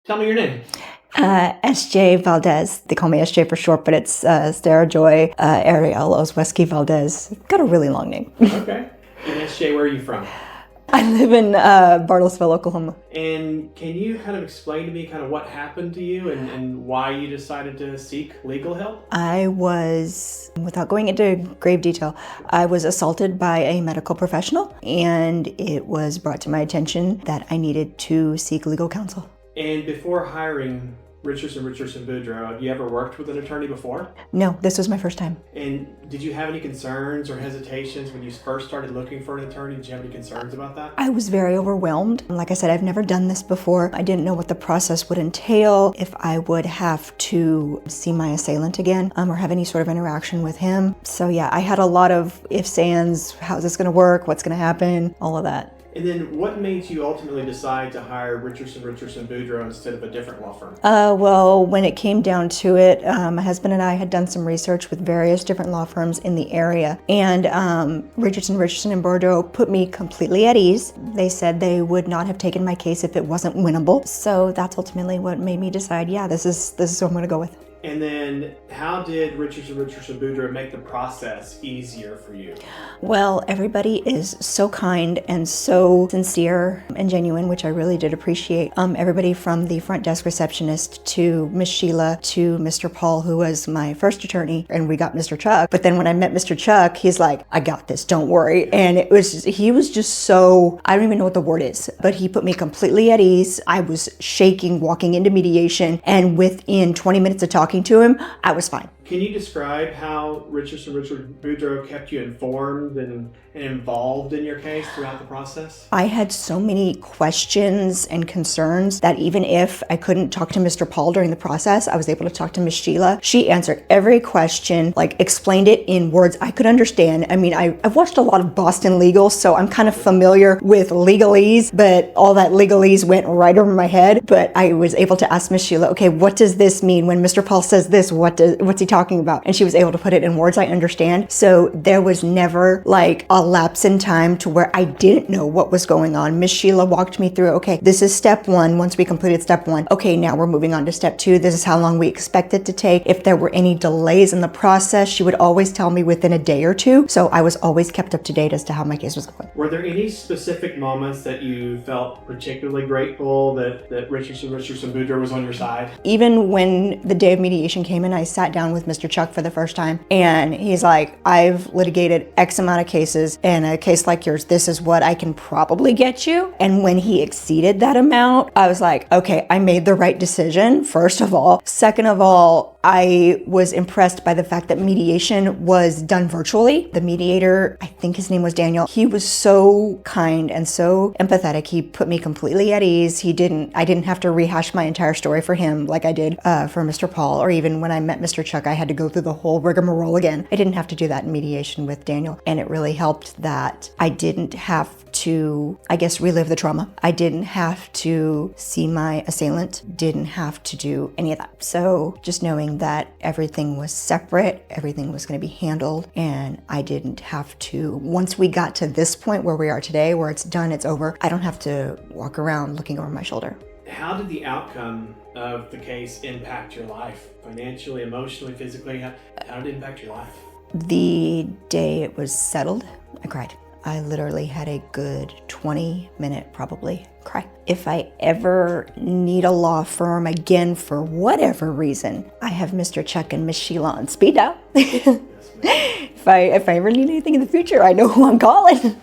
Tell me your name. S.J. Valdez. They call me S.J. for short, but it's Sarah Joy Ariel Olzweski-Valdez. Got a really long name. Okay. And S.J., where are you from? I live in Bartlesville, Oklahoma. And can you kind of explain to me kind of what happened to you and why you decided to seek legal help? I was, without going into grave detail, I was assaulted by a medical professional, and it was brought to my attention that I needed to seek legal counsel. And before hiring Richardson Richardson Boudreaux, have you ever worked with an attorney before? No, this was my first time. And did you have any concerns or hesitations when you first started looking for an attorney? Did you have any concerns about that? I was very overwhelmed. Like I said, I've never done this before. I didn't know what the process would entail, if I would have to see my assailant again, or have any sort of interaction with him. So yeah, I had a lot of ifs, ands, how's this gonna work, what's gonna happen, all of that. And then what made you ultimately decide to hire Richardson Richardson Boudreaux instead of a different law firm? Well, when it came down to it, my husband and I had done some research with various different law firms in the area, and Richardson Richardson Boudreaux put me completely at ease. They said they would not have taken my case if it wasn't winnable. So that's ultimately what made me decide, yeah, this is what I'm gonna go with. And then how did Richardson Richardson Boudreaux make the process easier for you? Well, everybody is so kind and so sincere and genuine, which I really did appreciate. Everybody from the front desk receptionist to Miss Sheila to Mr. Paul, who was my first attorney, and we got Mr. Chuck. But then when I met Mr. Chuck, he's like, I got this, don't worry. And he was just so, I don't even know what the word is, but he put me completely at ease. I was shaking walking into mediation, and within 20 minutes of talking to him, I was fine. Can you describe how Richardson Richardson Boudreaux kept you informed and involved in your case throughout the process? I had so many questions and concerns that even if I couldn't talk to Mr. Paul during the process, I was able to talk to Miss Sheila. She answered every question, like explained it in words I could understand. I mean, I've watched a lot of Boston legal, so I'm kind of familiar with legalese, but all that legalese went right over my head. But I was able to ask Miss Sheila, okay, what does this mean? When Mr. Paul says this, what's he talking about? And she was able to put it in words I understand. So there was never like a lapse in time to where I didn't know what was going on. Miss Sheila walked me through, okay, this is step one. Once we completed step one, okay, now we're moving on to step two. This is how long we expect it to take. If there were any delays in the process, she would always tell me within a day or two. So I was always kept up to date as to how my case was going. Were there any specific moments that you felt particularly grateful that Richardson Richardson Boudreaux was on your side? Even when the day of mediation came in, I sat down with Mr. Chuck for the first time, and he's like, I've litigated X amount of cases, and a case like yours, this is what I can probably get you. And when he exceeded that amount, I was like, okay, I made the right decision, first of all. Second of all, I was impressed by the fact that mediation was done virtually. The mediator, I think his name was Daniel, he was so kind and so empathetic. He put me completely at ease. I didn't have to rehash my entire story for him like I did for Mr. Paul, or even when I met Mr. Chuck, I had to go through the whole rigmarole again. I didn't have to do that in mediation with Daniel, and it really helped that I didn't have to, I guess, relive the trauma. I didn't have to see my assailant, didn't have to do any of that. So just knowing that everything was separate, everything was going to be handled, and I didn't have to, once we got to this point where we are today, where it's done, it's over, I don't have to walk around looking over my shoulder. How did the outcome of the case impact your life? Financially, emotionally, physically? How did it impact your life? The day it was settled, I cried. I literally had a good 20-minute probably cry. If I ever need a law firm again for whatever reason, I have Mr. Chuck and Miss Sheila on speed dial. Yes, ma'am. If I ever need anything in the future, I know who I'm calling.